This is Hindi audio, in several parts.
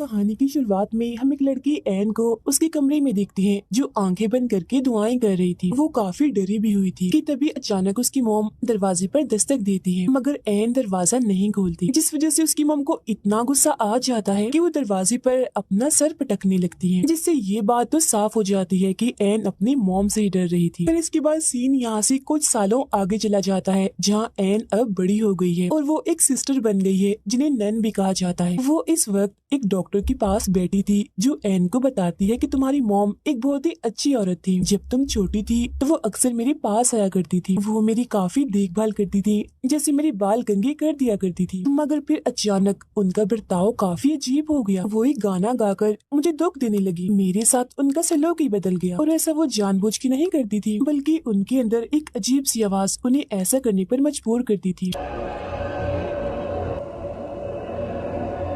कहानी की शुरुआत में हम एक लड़की एन को उसके कमरे में देखते हैं जो आंखें बंद करके दुआएं कर रही थी। वो काफी डरी भी हुई थी कि तभी अचानक उसकी मॉम दरवाजे पर दस्तक देती है, मगर एन दरवाजा नहीं खोलती, जिस वजह से उसकी मॉम को इतना गुस्सा आ जाता है कि वो दरवाजे पर अपना सर पटकने लगती है, जिससे ये बात तो साफ हो जाती है कि एन अपनी मॉम से ही डर रही थी। फिर इसके बाद सीन यहाँ से कुछ सालों आगे चला जाता है जहाँ एन अब बड़ी हो गई है और वो एक सिस्टर बन गई है जिन्हें नन भी कहा जाता है। वो इस वक्त एक डॉक्टर के पास बैठी थी जो एन को बताती है कि तुम्हारी मॉम एक बहुत ही अच्छी औरत थी। जब तुम छोटी थी तो वो अक्सर मेरे पास आया करती थी। वो मेरी काफी देखभाल करती थी, जैसे मेरे बाल कंघी कर दिया करती थी। मगर फिर अचानक उनका बर्ताव काफी अजीब हो गया। वो एक गाना गाकर मुझे दुख देने लगी। मेरे साथ उनका सलूक ही बदल गया और ऐसा वो जानबूझ के नहीं करती थी, बल्कि उनके अंदर एक अजीब सी आवाज उन्हें ऐसा करने पर मजबूर करती थी,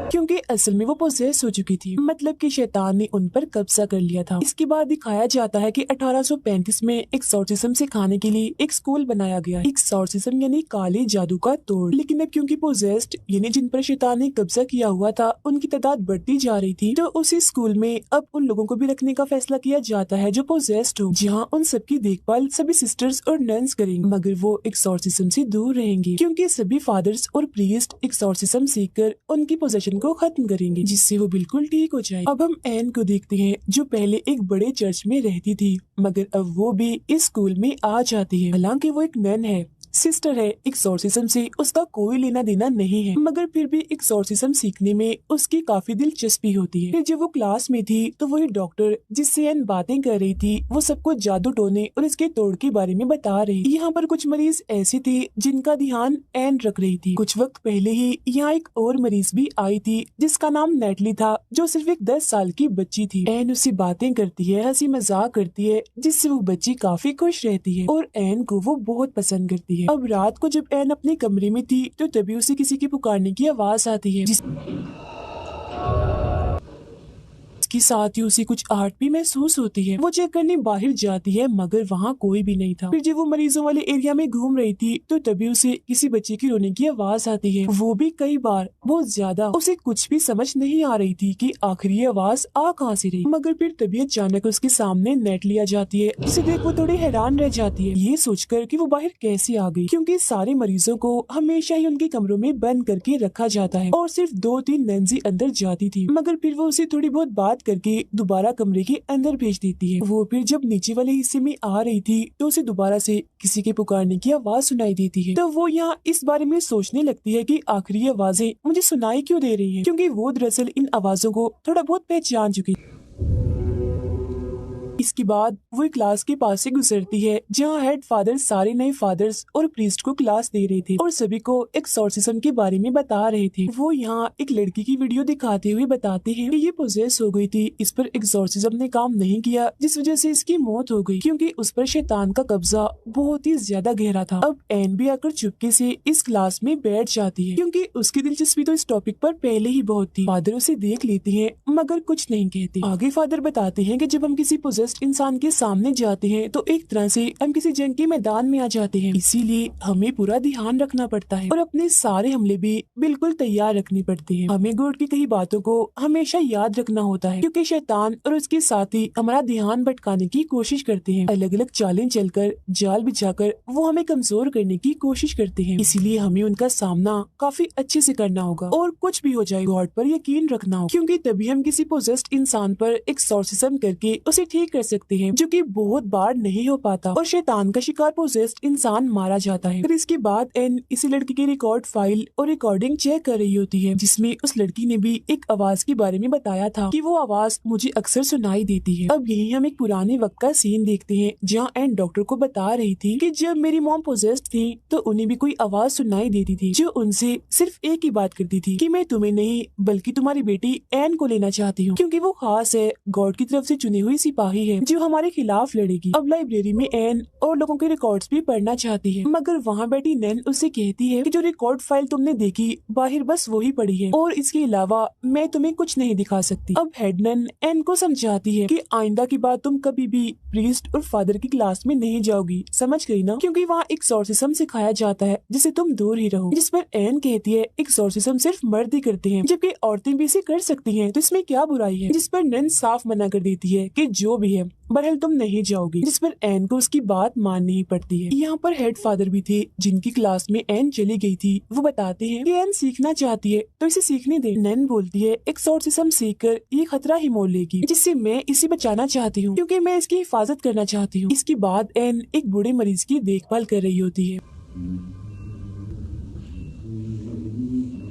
क्योंकि असल में वो पोजेस हो चुकी थी, मतलब कि शैतान ने उन पर कब्जा कर लिया था। इसके बाद दिखाया जाता है कि 1835 में एक्सोर्सिज्म सिखाने के लिए एक स्कूल बनाया गया। एक्सोर्सिज्म यानी काले जादू का तोड़। लेकिन अब क्योंकि पोजेस्ड यानी जिन पर शैतान ने कब्जा किया हुआ था उनकी तादाद बढ़ती जा रही थी, तो उसी स्कूल में अब उन लोगों को भी रखने का फैसला किया जाता है जो पोजेस्ड हो, जहाँ उन सबकी देखभाल सभी सिस्टर्स और नन्स करेंगे, मगर वो एक्सोर्सिज्म से दूर रहेंगे क्योंकि सभी फादर्स और प्रीस्ट एक्सोर्सिज्म सीखकर उनकी पोजेशन को खत्म करेंगे, जिससे वो बिल्कुल ठीक हो जाए। अब हम एन को देखते हैं जो पहले एक बड़े चर्च में रहती थी, मगर अब वो भी इस स्कूल में आ जाती है। हालांकि वो एक नन है, सिस्टर है, एक्सोर्सिज्म से उसका कोई लेना देना नहीं है, मगर फिर भी एक्सोर्सिज्म सीखने में उसकी काफी दिलचस्पी होती है। फिर जब वो क्लास में थी तो वही डॉक्टर जिससे एन बातें कर रही थी वो सबको जादू टोने और इसके तोड़ के बारे में बता रही। यहाँ पर कुछ मरीज ऐसे थे जिनका ध्यान एन रख रही थी। कुछ वक्त पहले ही यहाँ एक और मरीज भी आई थी जिसका नाम नेटली था, जो सिर्फ एक 10 साल की बच्ची थी। एन उससे बातें करती है, हंसी मजाक करती है, जिससे वो बच्ची काफी खुश रहती है और एन को वो बहुत पसंद करती है। अब रात को जब एन अपने कमरे में थी तो तभी उसे किसी के पुकारने की आवाज आती है, इसके साथ ही उसे कुछ आहट भी महसूस होती है। वो चेक करने बाहर जाती है, मगर वहाँ कोई भी नहीं था। फिर जब वो मरीजों वाले एरिया में घूम रही थी तो तभी उसे किसी बच्चे की रोने की आवाज आती है, वो भी कई बार, बहुत ज्यादा। उसे कुछ भी समझ नहीं आ रही थी कि आखिर ये आवाज आ कहाँ से रही, मगर फिर तभी अचानक उसके सामने नेटली आ जाती है। उसे देख वो थोड़ी हैरान रह जाती है, ये सोचकर कि वो बाहर कैसे आ गई, क्योंकि सारे मरीजों को हमेशा ही उनके कमरों में बंद करके रखा जाता है और सिर्फ 2-3 नंजी अंदर जाती थी। मगर फिर वो उसे थोड़ी बहुत बात करके दोबारा कमरे के अंदर भेज देती है। वो फिर जब नीचे वाले हिस्से में आ रही थी तो उसे दोबारा से किसी के पुकारने की आवाज सुनाई देती है। तो वो यहाँ इस बारे में सोचने लगती है कि आखिर ये आवाजें मुझे सुनाई क्यों दे रही हैं, क्योंकि वो दरअसल इन आवाजों को थोड़ा बहुत पहचान चुकी। इसके बाद वो क्लास के पास से गुजरती है जहाँ हेड फादर सारे नए फादर्स और प्रीस्ट को क्लास दे रहे थे और सभी को एक्सोर्सिज्म के बारे में बता रहे थे। वो यहाँ एक लड़की की वीडियो दिखाते हुए बताते हैं कि ये पोजेस हो गई थी, इस पर एक्सोर्सिज्म ने काम नहीं किया, जिस वजह से इसकी मौत हो गई, क्योंकि उस पर शैतान का कब्जा बहुत ही ज्यादा गहरा था। अब एन भी आकर चुपके से इस क्लास में बैठ जाती है, क्योंकि उसकी दिलचस्पी तो इस टॉपिक पर पहले ही बहुत थी। फादर उसे देख लेते हैं मगर कुछ नहीं कहते। आगे फादर बताते हैं कि जब हम किसी इंसान के सामने जाते हैं तो एक तरह से हम किसी जंग के मैदान में आ जाते हैं, इसीलिए हमें पूरा ध्यान रखना पड़ता है और अपने सारे हमले भी बिल्कुल तैयार रखने पड़ते हैं। हमें गॉड की कई बातों को हमेशा याद रखना होता है, क्योंकि शैतान और उसके साथी हमारा ध्यान भटकाने की कोशिश करते हैं। अलग अलग चालें चलकर, जाल बिछाकर वो हमें कमजोर करने की कोशिश करते हैं, इसीलिए हमें उनका सामना काफी अच्छे से करना होगा और कुछ भी हो जाए गॉड पर यकीन रखना होगा, क्योंकि तभी हम किसी पोजेस्ड इंसान पर एक्सोर्सिज्म करके उसे ठीक कर सकते हैं, जो कि बहुत बार नहीं हो पाता और शैतान का शिकार पोजेस्ड इंसान मारा जाता है। फिर इसके बाद एन इसी लड़की की रिकॉर्ड फाइल और रिकॉर्डिंग चेक कर रही होती है, जिसमें उस लड़की ने भी एक आवाज के बारे में बताया था कि वो आवाज मुझे अक्सर सुनाई देती है। अब यही हम एक पुराने वक्त का सीन देखते हैं जहाँ एन डॉक्टर को बता रही थी कि जब मेरी मॉम पोजेस्ड थी तो उन्हें भी कोई आवाज सुनाई देती थी जो उनसे सिर्फ एक ही बात करती थी कि मैं तुम्हें नहीं बल्कि तुम्हारी बेटी एन को लेना चाहती हूँ, क्योंकि वो खास है, गॉड की तरफ से चुनी हुई सिपाही ही है जो हमारे खिलाफ लड़ेगी। अब लाइब्रेरी में एन और लोगों के रिकॉर्ड्स भी पढ़ना चाहती है, मगर वहाँ बैठी नैन उससे कहती है कि जो रिकॉर्ड फाइल तुमने देखी बाहर बस वही पड़ी है और इसके अलावा मैं तुम्हें कुछ नहीं दिखा सकती। अब हेड नन एन को समझाती है कि आइंदा की बात तुम कभी भी प्रीस्ट और फादर की क्लास में नहीं जाओगी, समझ गई ना, क्योंकि वहाँ एक्सोर्सिज्म सिखाया जाता है जिसे तुम दूर ही रहो। जिस पर एन कहती है एक्सोर्सिज्म सिर्फ मर्द ही करते हैं जबकि औरतें भी इसे कर सकती हैं, तो इसमें क्या बुराई है। जिस पर नन साफ मना कर देती है कि जो भी है बहरहाल तुम नहीं जाओगी, जिस पर एन को उसकी बात माननी ही पड़ती है। यहाँ पर हेड फादर भी थे जिनकी क्लास में एन चली गई थी। वो बताते हैं कि एन सीखना चाहती है तो इसे सीखने दे। नन बोलती है एक्सोर्सिज्म सीखकर ये खतरा ही मोल लेगी जिससे मैं इसे बचाना चाहती हूँ क्योंकि मैं इसकी हिफाजत करना चाहती हूँ। इसके बाद एन एक बूढ़े मरीज की देखभाल कर रही होती है,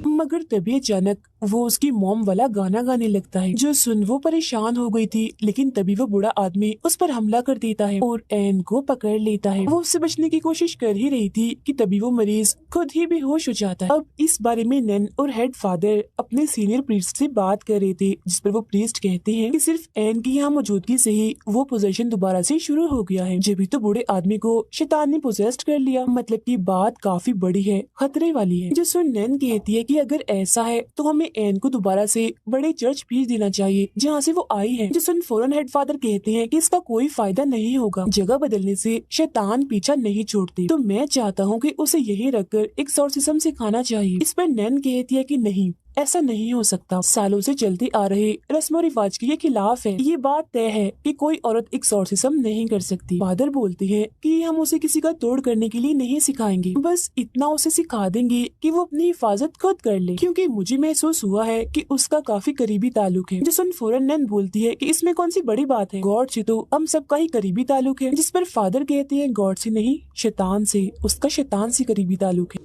मगर तभी अचानक वो उसकी मॉम वाला गाना गाने लगता है जो सुन वो परेशान हो गई थी। लेकिन तभी वो बूढ़ा आदमी उस पर हमला कर देता है और एन को पकड़ लेता है। वो उससे बचने की कोशिश कर ही रही थी कि तभी वो मरीज खुद ही बेहोश हो जाता है। अब इस बारे में नन और हेड फादर अपने सीनियर प्रीस्ट से बात कर रहे थे, जिस पर वो प्रीस्ट कहते हैं कि सिर्फ एन की यहाँ मौजूदगी से ही वो पोजेशन दोबारा से शुरू हो गया है। जब भी तो बूढ़े आदमी को शैतान ने पोजेस्ट कर लिया, मतलब की बात काफी बड़ी है, खतरे वाली है। जो सुन नन कहती है कि अगर ऐसा है तो हमें एन को दोबारा से बड़े चर्च भेज देना चाहिए जहाँ से वो आई है। जिस फौरन हेड फादर कहते हैं कि इसका कोई फायदा नहीं होगा, जगह बदलने से शैतान पीछा नहीं छोड़ते, तो मैं चाहता हूँ कि उसे यहीं रखकर एक्सोर्सिज्म सिखाना चाहिए। इस पर नैन कहती है कि नहीं, ऐसा नहीं हो सकता, सालों से चलते आ रहे रस्म रिवाज के ये खिलाफ है। ये बात तय है कि कोई औरत एक्सोर्सिज्म नहीं कर सकती। फादर बोलते हैं कि हम उसे किसी का तोड़ करने के लिए नहीं सिखाएंगे, बस इतना उसे सिखा देंगे कि वो अपनी हिफाजत खुद कर ले, क्योंकि मुझे महसूस हुआ है कि उसका काफी करीबी ताल्लुक है। जिस फौरन नैन बोलती है कि इसमें कौन सी बड़ी बात है, गॉड से तो हम सबका ही करीबी ताल्लुक है। जिस पर फादर कहते हैं गॉड से नहीं, शैतान से, उसका शैतान से करीबी ताल्लुक है।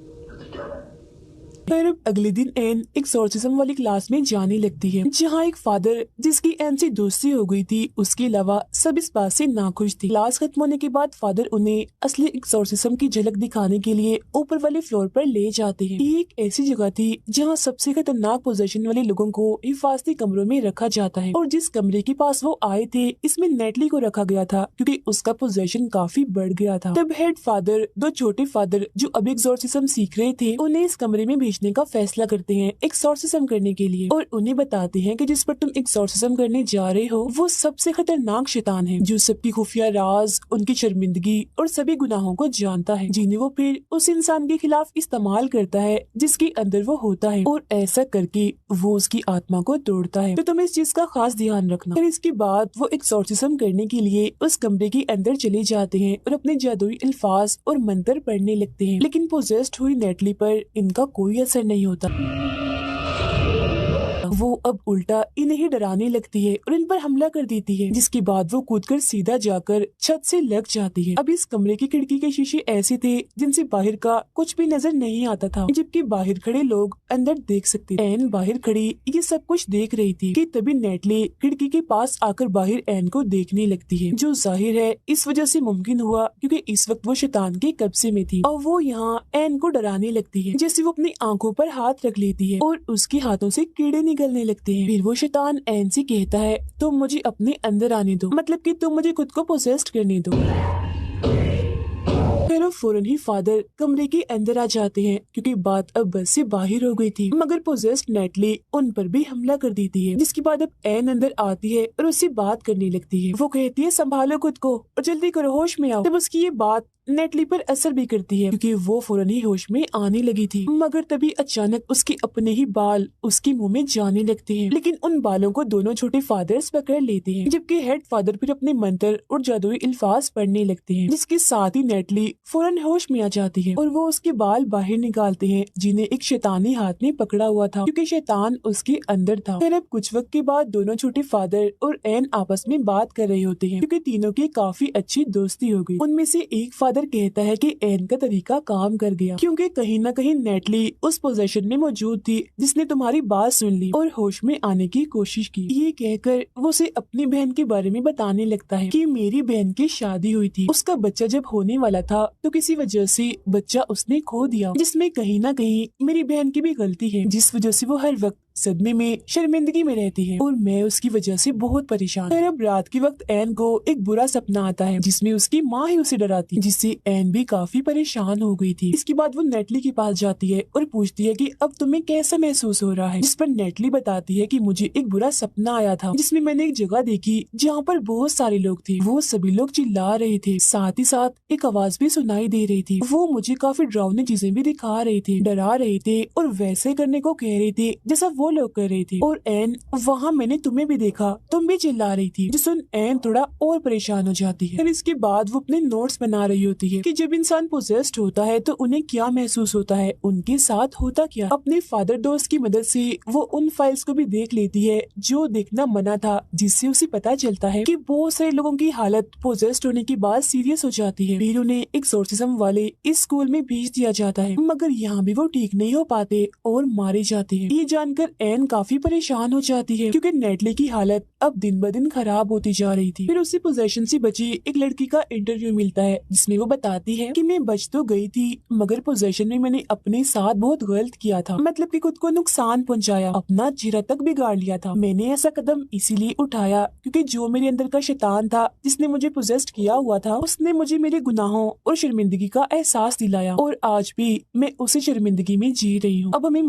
फिर अगले दिन एन एक्सोर्सिज्म वाली क्लास में जाने लगती है, जहाँ एक फादर जिसकी एन से दोस्ती हो गई थी उसके अलावा सब इस बात से नाखुश थे। क्लास खत्म होने के बाद फादर उन्हें असली एक्सोर्सिज्म की झलक दिखाने के लिए ऊपर वाले फ्लोर पर ले जाते हैं। ये एक ऐसी जगह थी जहाँ सबसे खतरनाक पोजेशन वाले लोगों को हिफाजती कमरों में रखा जाता है, और जिस कमरे के पास वो आए थे इसमें नेटली को रखा गया था क्योंकि उसका पोजेशन काफी बढ़ गया था। तब हेड फादर दो छोटे फादर जो अब एक्सोर्सिज्म सीख रहे थे उन्हें इस कमरे में भेजने का फैसला करते हैं एक्सोर्सिज्म करने के लिए, और उन्हें बताते हैं कि जिस पर तुम एक्सोर्सिज्म करने जा रहे हो वो सबसे खतरनाक शैतान है जो सबकी खुफिया राज, उनकी शर्मिंदगी और सभी गुनाहों को जानता है, जिन्हें वो फिर उस इंसान के खिलाफ इस्तेमाल करता है जिसके अंदर वो होता है, और ऐसा करके वो उसकी आत्मा को तोड़ता है। तो तुम इस चीज का खास ध्यान रखना। फिर इसके बाद वो एक्सोर्सिज्म करने के लिए उस कमरे के अंदर चले जाते हैं और अपने जादुई अल्फाज और मंत्र पढ़ने लगते हैं, लेकिन पोजेस्ड हुई नेटली पर इनका कोई असर नहीं होता। वो अब उल्टा इन्हें ही डराने लगती है और इन पर हमला कर देती है, जिसके बाद वो कूदकर सीधा जाकर छत से लग जाती है। अब इस कमरे की खिड़की के शीशे ऐसे थे जिनसे बाहर का कुछ भी नजर नहीं आता था, जबकि बाहर खड़े लोग अंदर देख सकते थे। एन बाहर खड़ी ये सब कुछ देख रही थी कि तभी नेटली खिड़की के पास आकर बाहर एन को देखने लगती है, जो जाहिर है इस वजह से मुमकिन हुआ क्योंकि इस वक्त वो शैतान के कब्जे में थी, और वो यहाँ एन को डराने लगती है। जैसे वो अपनी आंखों पर हाथ रख लेती है और उसके हाथों से कीड़े निकलने लगते हैं। फिर वो शैतान एन से कहता है तुम मुझे अपने अंदर आने दो, मतलब कि तुम मुझे खुद को पोसेस्ट करने दो। फिर फौरन ही फादर कमरे के अंदर आ जाते हैं क्योंकि बात अब बस से बाहर हो गई थी, मगर पोजेस्ड नेटली उन पर भी हमला कर देती है, जिसके बाद अब एन अंदर आती है और उससे बात करने लगती है। वो कहती है संभालो खुद को और जल्दी करो, होश में आओ। तब उसकी ये बात नेटली पर असर भी करती है क्योंकि वो फौरन ही होश में आने लगी थी, मगर तभी अचानक उसके अपने ही बाल उसके मुंह में जाने लगते हैं, लेकिन उन बालों को दोनों छोटे फादर्स पकड़ लेते हैं, जबकि हेड फादर फिर अपने मंत्र और जादुई अल्फाज पढ़ने लगते हैं, जिसके साथ ही नेटली फौरन होश में आ जाती है और वो उसके बाल बाहर निकालते हैं जिन्हें एक शैतानी हाथ में पकड़ा हुआ था क्योंकि शैतान उसके अंदर था। फिर अब कुछ वक्त के बाद दोनों छोटे फादर और एन आपस में बात कर रहे होते हैं क्योंकि तीनों की काफी अच्छी दोस्ती हो गई। उनमें से एक फादर कहता है कि एन का तरीका काम कर गया क्योंकि कहीं न कहीं नेटली उस पोजीशन में मौजूद थी जिसने तुम्हारी बात सुन ली और होश में आने की कोशिश की। ये कहकर वो उसे अपनी बहन के बारे में बताने लगता है कि मेरी बहन की शादी हुई थी, उसका बच्चा जब होने वाला था तो किसी वजह से बच्चा उसने खो दिया, जिसमें कहीं ना कहीं मेरी बहन की भी गलती है, जिस वजह से वो हर वक्त सदमे में शर्मिंदगी में रहती है और मैं उसकी वजह से बहुत परेशान। फिर अब रात के वक्त एन को एक बुरा सपना आता है जिसमें उसकी माँ ही उसे डराती है, जिससे एन भी काफी परेशान हो गई थी। इसके बाद वो नेटली के पास जाती है और पूछती है कि अब तुम्हें कैसा महसूस हो रहा है, जिस पर नेटली बताती है कि मुझे एक बुरा सपना आया था जिसमें मैंने एक जगह देखी जहाँ पर बहुत सारे लोग थे। वो सभी लोग चिल्ला रहे थे, साथ ही साथ एक आवाज भी सुनाई दे रही थी। वो मुझे काफी डरावनी चीजें भी दिखा रहे थे, डरा रहे थे और वैसे करने को कह रहे थे जैसा वो लोग कर रहे थे। और एन, वहाँ मैंने तुम्हें भी देखा, तुम भी चिल्ला रही थी। जो सुन एन थोड़ा और परेशान हो जाती है। फिर इसके बाद वो अपने नोट्स बना रही होती है कि जब इंसान पोजेस्ड होता है तो उन्हें क्या महसूस होता है, उनके साथ होता क्या। अपने फादर दोस्त की मदद से वो उन फाइल्स को भी देख लेती है जो देखना मना था, जिससे उसे पता चलता है कि बहुत सारे लोगों की हालत पोजेस्ड होने के बाद सीरियस हो जाती है। फिर उन्हें एक्सोर्सिज्म वाले इस स्कूल में भेज दिया जाता है, मगर यहाँ भी वो ठीक नहीं हो पाते और मारे जाते हैं। ये जानकर एन काफी परेशान हो जाती है क्योंकि नेटली की हालत अब दिन ब दिन खराब होती जा रही थी। फिर उसे पोजेशन से बची एक लड़की का इंटरव्यू मिलता है जिसमें वो बताती है कि मैं बच तो गई थी मगर पोजेशन में मैंने अपने साथ बहुत गलत किया था, मतलब कि खुद को नुकसान पहुंचाया, अपना चेहरा तक बिगाड़ लिया था। मैंने ऐसा कदम इसीलिए उठाया क्योंकि जो मेरे अंदर का शैतान था जिसने मुझे पोजेस्ट किया हुआ था, उसने मुझे मेरे गुनाहों और शर्मिंदगी का एहसास दिलाया और आज भी मैं उसी शर्मिंदगी में जी रही हूँ। अब हमें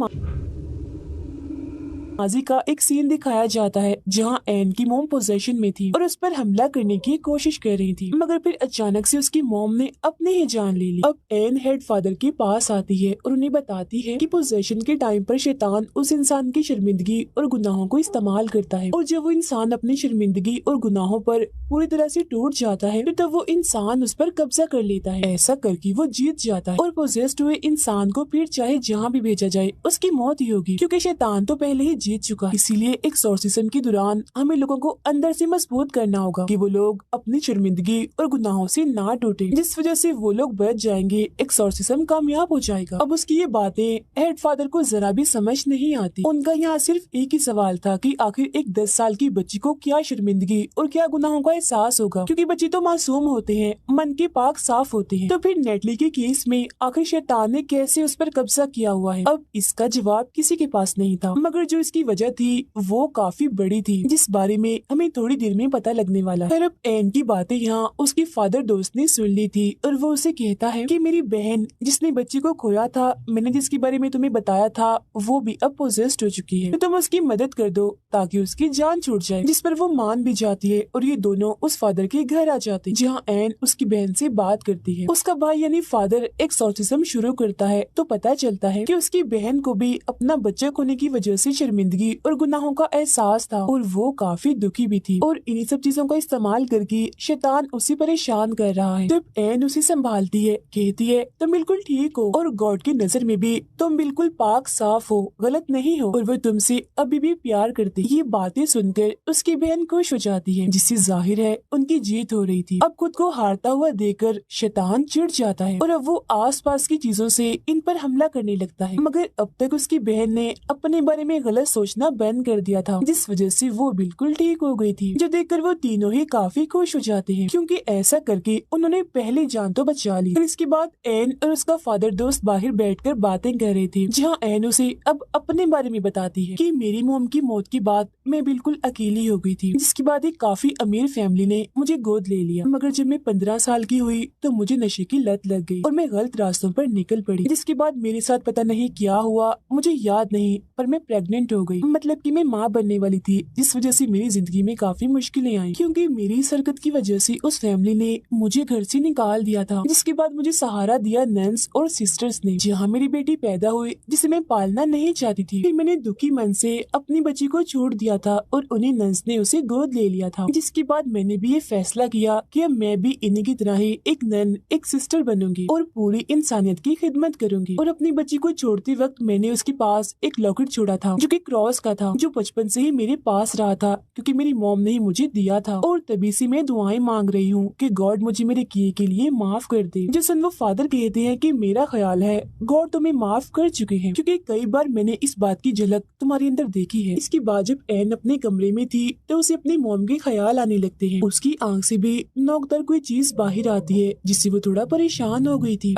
माजी का एक सीन दिखाया जाता है जहां एन की मोम पोजेशन में थी और उस पर हमला करने की कोशिश कर रही थी, मगर फिर अचानक से उसकी मोम ने अपनी ही जान ले ली। अब एन हेड फादर के पास आती है और उन्हें बताती है कि पोजेशन के टाइम पर शैतान उस इंसान की शर्मिंदगी और गुनाहों को इस्तेमाल करता है और जब वो इंसान अपनी शर्मिंदगी और गुनाहों पर पूरी तरह से टूट जाता है तो तब वो इंसान उस पर कब्जा कर लेता है। ऐसा करके वो जीत जाता है और पोजेस्ड हुए इंसान को फिर चाहे जहाँ भी भेजा जाए उसकी मौत ही होगी, क्योंकि शैतान तो पहले ही जीत चुका है। इसीलिए एक्सोर्सिज्म के दौरान हमें लोगों को अंदर से मजबूत करना होगा कि वो लोग अपनी शर्मिंदगी और गुनाहों से ना टूटे, जिस वजह से वो लोग बच जाएंगे, एक्सोर्सिज्म कामयाब हो जाएगा। अब उसकी ये बातें हेड फादर को जरा भी समझ नहीं आती। उनका यहाँ सिर्फ एक ही सवाल था कि आखिर एक 10 साल की बच्ची को क्या शर्मिंदगी और क्या गुनाहों का एहसास होगा, क्योंकि बच्चे तो मासूम होते हैं, मन के पाक साफ होते हैं। तो फिर नेटली के केस में आखिर शैतान ने कैसे उस पर कब्जा किया हुआ है, अब इसका जवाब किसी के पास नहीं था, मगर जो इसकी वजह थी वो काफी बड़ी थी, जिस बारे में हमें थोड़ी देर में पता लगने वाला है। अब एन की बातें यहाँ उसकी फादर दोस्त ने सुन ली थी और वो उसे कहता है कि मेरी बहन जिसने बच्चे को खोया था, मैंने जिसके बारे में तुम्हें बताया था, वो भी अब पोजेस्ड हो चुकी है, तो तुम उसकी मदद कर दो ताकि उसकी जान छूट जाए। जिस पर वो मान भी जाती है और ये दोनों उस फादर के घर आ जाते हैं, जहाँ एन उसकी बहन से बात करती है। उसका भाई यानी फादर एक्सोर्सिज्म शुरू करता है तो पता चलता है कि उसकी बहन को भी अपना बच्चा खोने की वजह से शर्मिंदगी और गुनाहों का एहसास था और वो काफी दुखी भी थी और इन्हीं सब चीजों का इस्तेमाल करके शैतान उसे परेशान कर रहा है। जब एन उसे संभालती है, कहती है तुम बिल्कुल ठीक हो और गॉड की नजर में भी तुम बिल्कुल पाक साफ हो, गलत नहीं हो और वो तुमसे अभी भी प्यार करती। ये बातें सुनकर उसकी बहन खुश हो जाती है, जिससे जाहिर है उनकी जीत हो रही थी। अब खुद को हारता हुआ देखकर शैतान चिढ़ जाता है और अब वो आसपास की चीजों से इन पर हमला करने लगता है, मगर अब तक उसकी बहन ने अपने बारे में गलत सोचना बंद कर दिया था, जिस वजह से वो बिल्कुल ठीक हो गई थी। जो देखकर वो तीनों ही काफी खुश हो जाते हैं, क्योंकि ऐसा करके उन्होंने पहली जान तो बचा ली। और इसके बाद एन और उसका फादर दोस्त बाहर बैठकर बातें कर रहे थे, जहाँ एन उसे अब अपने बारे में बताती है कि मेरी मोम की मौत के बाद मैं बिल्कुल अकेली हो गई थी, जिसके बाद एक काफी अमीर फैमिली ने मुझे गोद ले लिया, मगर जब मैं 15 साल की हुई तो मुझे नशे की लत लग गई और मैं गलत रास्तों पर निकल पड़ी, जिसके बाद मेरे साथ पता नहीं क्या हुआ, मुझे याद नहीं, पर मैं प्रेग्नेंट हो गई, मतलब कि मैं माँ बनने वाली थी, जिस वजह से मेरी जिंदगी में काफी मुश्किलें आई, क्योंकि मेरी इस हरकत की वजह से उस फैमिली ने मुझे घर से निकाल दिया था। जिसके बाद मुझे सहारा दिया नन्स और सिस्टर्स ने, जहाँ मेरी बेटी पैदा हुई जिसे मैं पालना नहीं चाहती थी। फिर मैंने दुखी मन से अपनी बच्ची को छोड़ दिया था और उन्हें नन्स ने उसे गोद ले लिया था। जिसके बाद मैंने भी ये फैसला किया कि अब मैं भी इन्हीं की तरह ही एक नन, एक सिस्टर बनूंगी और पूरी इंसानियत की खिदमत करूंगी। और अपनी बच्ची को छोड़ते वक्त मैंने उसके पास एक लॉकेट छोड़ा था जो कि क्रॉस का था, जो बचपन से ही मेरे पास रहा था क्योंकि मेरी मॉम ने ही मुझे दिया था, और तभी से मैं दुआएं मांग रही हूँ कि गॉड मुझे मेरे किए के लिए माफ कर दे। जिसन वो फादर कहते हैं कि मेरा ख्याल है गॉड तुम्हें माफ कर चुके हैं, क्योंकि कई बार मैंने इस बात की झलक तुम्हारे अंदर देखी है। इसके बाद जब एन अपने कमरे में थी तो उसे अपनी मॉम के ख्याल आने लगते हैं। उसकी आंख से भी नोकदार कोई चीज बाहर आती है, जिससे वो थोड़ा परेशान हो गई थी।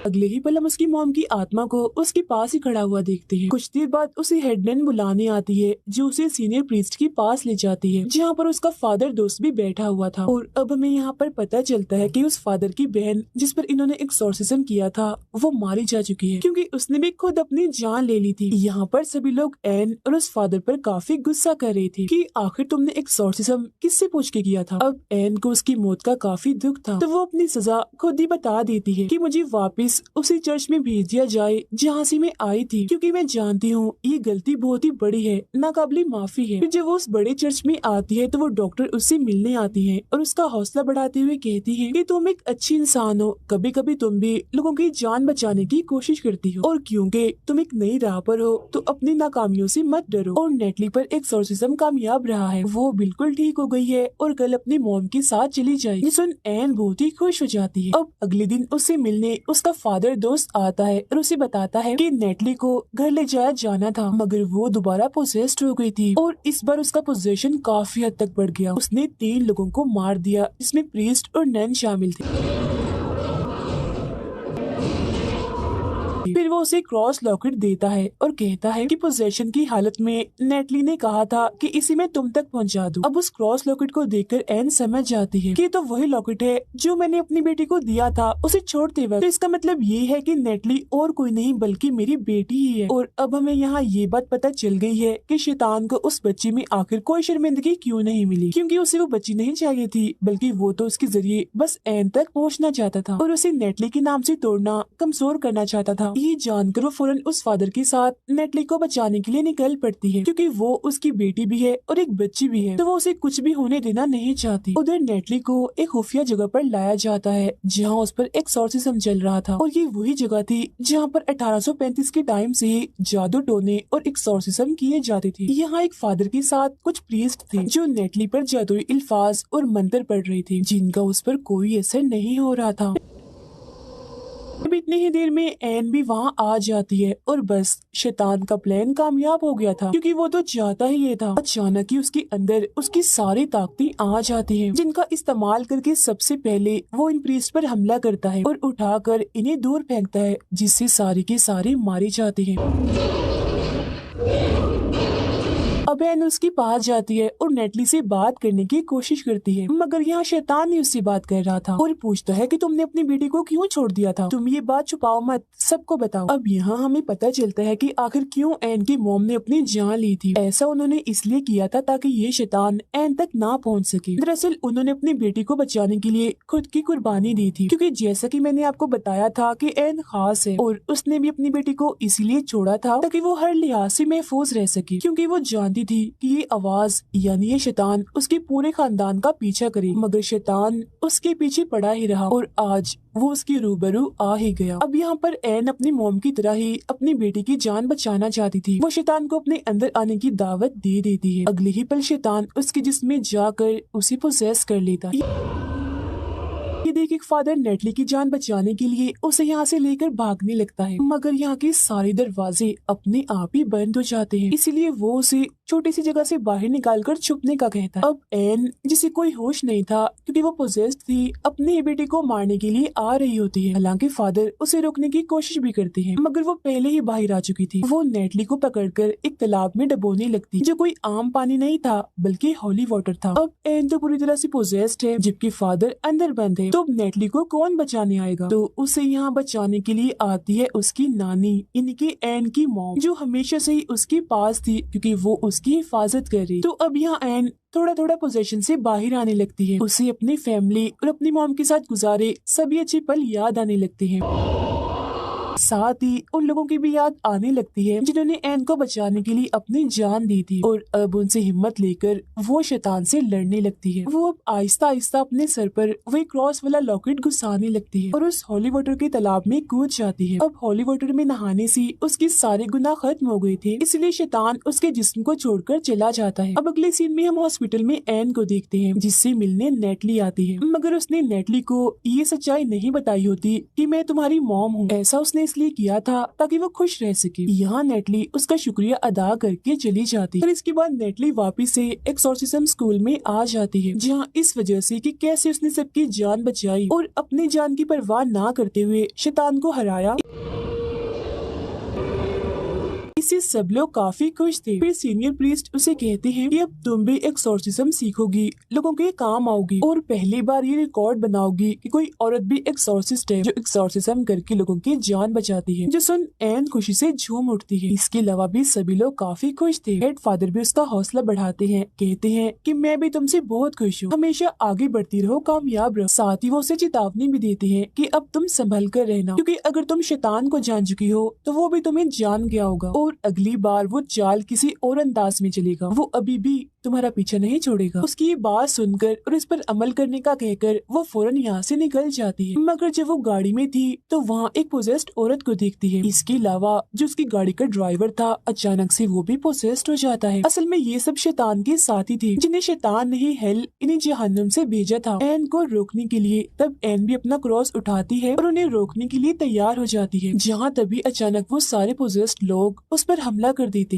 अगले ही पल हम उसकी मॉम की आत्मा को उसके पास ही खड़ा हुआ देखते हैं। कुछ देर बाद उसे हेडमैन बुलाने आती है जो उसे सीनियर प्रीस्ट के पास ले जाती है जहाँ पर उसका फादर दोस्त भी बैठा हुआ था। और अब हमें यहाँ पर पता चलता है कि उस फादर की बहन जिस पर इन्होंने एक्सॉर्सिज्म किया था वो मारी जा चुकी है क्योंकि उसने भी खुद अपनी जान ले ली थी। यहाँ पर सभी लोग एन और उस फादर पर काफी गुस्सा कर रहे थे कि आखिर तुमने एक्सॉर्सिज्म किससे पूछ के किया था। अब एन को उसकी मौत का काफी दुख था तो वो अपनी सजा खुद ही बता देती है कि मुझे वापस उसी चर्च में भेज दिया जाए जहाँ से मैं आई थी क्योंकि मैं जानती हूँ ये गलती बहुत ही बड़ी है, नाकाबिले माफी है। फिर जब वो उस बड़े चर्च में आती है तो वो डॉक्टर उससे मिलने आती है और उसका हौसला बढ़ाते हुए कहती है कि तुम एक अच्छी इंसान हो, कभी कभी तुम भी लोगों की जान बचाने की कोशिश करती हो और क्योंकि तुम एक नई राह पर हो तो अपनी नाकामियों से मत डरो। और नेटली पर एक्सॉर्सिज्म कामयाब रहा है, वो बिल्कुल ठीक हो गई है और कल अपनी मॉम के साथ चली जाएगी। सुन एन बहुत ही खुश हो जाती है। अब अगले दिन उससे मिलने उसका फादर दोस्त आता है और उसे बताता है कि नेटली को घर ले जाया जाना था मगर वो दोबारा पोसेस्ड हो गई थी और इस बार उसका पोजेशन काफी हद तक बढ़ गया। उसने 3 लोगों को मार दिया जिसमें प्रीस्ट और नन शामिल थे। फिर वो उसे क्रॉस लॉकेट देता है और कहता है कि पोजेशन की हालत में नेटली ने कहा था कि इसी में तुम तक पहुंचा दूं। अब उस क्रॉस लॉकेट को देखकर एन समझ जाती है कि तो वही लॉकेट है जो मैंने अपनी बेटी को दिया था उसे छोड़ते वक्त। तो इसका मतलब ये है कि नेटली और कोई नहीं बल्कि मेरी बेटी ही है। और अब हमें यहाँ ये बात पता चल गई है कि शैतान को उस बच्ची में आखिर कोई शर्मिंदगी क्यों नहीं मिली, क्योंकि उसे वो बच्ची नहीं चाहिए थी बल्कि वो तो उसके जरिए बस एन तक पहुँचना चाहता था और उसे नेटली के नाम से तोड़ना, कमजोर करना चाहता था। ये जानकर वो फौरन उस फादर के साथ नेटली को बचाने के लिए निकल पड़ती है क्योंकि वो उसकी बेटी भी है और एक बच्ची भी है तो वो उसे कुछ भी होने देना नहीं चाहती। उधर नेटली को एक खुफिया जगह पर लाया जाता है जहाँ उस पर एक्सॉर्सिज्म चल रहा था और ये वही जगह थी जहाँ पर 1835 के टाइम से ही जादू टोने और एक्सॉर्सिज्म किए जाते थे। यहाँ एक फादर के साथ कुछ प्रीस्ट थे जो नेटली पर जादुई अल्फाज और मंत्र पढ़ रहे थे जिनका उस पर कोई असर नहीं हो रहा था। अब इतनी ही देर में एन भी वहाँ आ जाती है और बस शैतान का प्लान कामयाब हो गया था क्योंकि वो तो चाहता ही ये था। अचानक ही उसके अंदर उसकी सारी ताकतें आ जाती हैं जिनका इस्तेमाल करके सबसे पहले वो इन प्रीस्ट पर हमला करता है और उठाकर इन्हें दूर फेंकता है जिससे सारे के सारे मारे जाते हैं। अब एन उसके पास जाती है और नेटली से बात करने की कोशिश करती है मगर यहाँ शैतान ही उससे बात कर रहा था और पूछता है कि तुमने अपनी बेटी को क्यों छोड़ दिया था, तुम ये बात छुपाओ मत, सबको बताओ। अब यहाँ हमें पता चलता है कि आखिर क्यों एन की मॉम ने अपनी जान ली थी। ऐसा उन्होंने इसलिए किया था ताकि ये शैतान एन तक ना पहुँच सके। दरअसल उन्होंने अपनी बेटी को बचाने के लिए खुद की कुर्बानी दी थी क्योंकि जैसा कि मैंने आपको बताया था कि एन खास है और उसने भी अपनी बेटी को इसीलिए छोड़ा था ताकि वो हर लिहाज से महफूज रह सके क्योंकि वो जानती थी कि ये आवाज यानी ये शैतान उसके पूरे खानदान का पीछा करे। मगर शैतान उसके पीछे पड़ा ही रहा और आज वो उसकी रूबरू आ ही गया। अब यहाँ पर एन अपनी मॉम की तरह ही अपनी बेटी की जान बचाना चाहती थी। वो शैतान को अपने अंदर आने की दावत दे देती है। अगले ही पल शैतान उसके जिस्म में जाकर उसे पोसेस कर लेता है। ये देख एक फादर नेटली की जान बचाने के लिए उसे यहाँ से लेकर भागने लगता है मगर यहाँ के सारे दरवाजे अपने आप ही बंद हो जाते हैं इसीलिए वो उसे छोटी सी जगह से बाहर निकालकर छुपने का कहता है। अब एन जिसे कोई होश नहीं था क्योंकि वो पोजेस्ड थी अपनी बेटी को मारने के लिए आ रही होती है। हालांकि फादर उसे रोकने की कोशिश भी करते हैं मगर वो पहले ही बाहर आ चुकी थी। वो नेटली को पकड़कर एक तालाब में डबोने लगती जो कोई आम पानी नहीं था बल्कि हॉली वाटर था। अब एन तो पूरी तरह से पोजेस्ड है जबकि फादर अंदर बंद है। तो अब नेटली को कौन बचाने आएगा? तो उसे यहाँ बचाने के लिए आती है उसकी नानी इनकी एन की मॉम जो हमेशा से ही उसके पास थी क्योंकि वो उसकी हिफाजत कर रही। तो अब यहाँ एन थोड़ा थोड़ा पोजीशन से बाहर आने लगती है। उसे अपनी फैमिली और अपनी मॉम के साथ गुजारे सभी अच्छे पल याद आने लगते हैं। साथ ही उन लोगों की भी याद आने लगती है जिन्होंने एन को बचाने के लिए अपनी जान दी थी और अब उनसे हिम्मत लेकर वो शैतान से लड़ने लगती है। वो अब आहिस्ता आहिस्ता अपने सर पर वही क्रॉस वाला लॉकेट घुसाने लगती है और उस हॉली वाटर के तालाब में कूद जाती है। अब हॉली वाटर में नहाने से उसके सारे गुनाह खत्म हो गए थे इसलिए शैतान उसके जिस्म को छोड़कर चला जाता है। अब अगले सीन में हम हॉस्पिटल में एन को देखते हैं जिससे मिलने नेटली आती है मगर उसने नेटली को ये सच्चाई नहीं बताई होती कि मैं तुम्हारी मॉम हूँ। ऐसा उसने उसने इसलिए किया था ताकि वो खुश रह सके। यहाँ नेटली उसका शुक्रिया अदा करके चली जाती और इसके बाद नेटली वापिस से एक्सोर्सिज्म स्कूल में आ जाती है, जहाँ इस वजह से कि कैसे उसने सबकी जान बचाई और अपनी जान की परवाह ना करते हुए शैतान को हराया। इससे सब लोग काफी खुश थे। फिर सीनियर प्रीस्ट उसे कहते हैं कि अब तुम भी एक्सोर्सिज्म सीखोगी, लोगों के काम आओगी और पहली बार ये रिकॉर्ड बनाओगी कि कोई औरत भी एक्सोर्सिस्ट है जो एक्सोर्सिज्म करके लोगों की जान बचाती है। जो सुन एन खुशी से झूम उठती है। इसके अलावा भी सभी लोग काफी खुश थे। हेड फादर भी उसका हौसला बढ़ाते हैं, कहते हैं कि मैं भी तुमसे बहुत खुश हूँ, हमेशा आगे बढ़ती रहो, कामयाब रहो। साथ ही वो उसे चेतावनी भी देते हैं कि अब तुम संभल कर रहना, क्योंकि अगर तुम शैतान को जान चुकी हो तो वो भी तुम्हें जान गया होगा और अगली बार वो चाल किसी और अंदाज में चलेगा, वो अभी भी तुम्हारा पीछा नहीं छोड़ेगा। उसकी ये बात सुनकर और इस पर अमल करने का कहकर वो फौरन यहाँ से निकल जाती है। मगर जब वो गाड़ी में थी तो वहाँ एक पोजेस्ड औरत को देखती है। इसके अलावा जो उसकी गाड़ी का ड्राइवर था अचानक से वो भी पोजेस्ड हो जाता है। असल में ये सब शैतान के साथी थे जिन्हें शैतान ने ही हेल इन्हें जहन्नुम से भेजा था एन को रोकने के लिए। तब एन भी अपना क्रॉस उठाती है और उन्हें रोकने के लिए तैयार हो जाती है, जहाँ तभी अचानक वो सारे पोजेस्ड लोग उस पर हमला कर देते।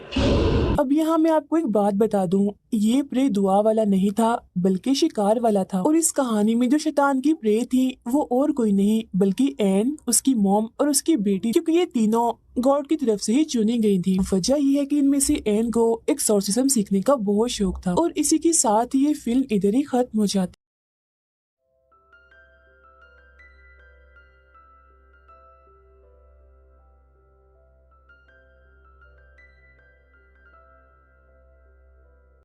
अब यहाँ मैं आपको एक बात बता दूं, ये प्रे दुआ वाला नहीं था बल्कि शिकार वाला था। और इस कहानी में जो शैतान की प्रे थी वो और कोई नहीं बल्कि एन, उसकी मॉम और उसकी बेटी, क्योंकि ये तीनों गॉड की तरफ से ही चुनी गई थी। वजह ये है कि इनमें से एन को एक्सोर्सिज्म सीखने का बहुत शौक था। और इसी के साथ ही ये फिल्म इधर ही खत्म हो जाती।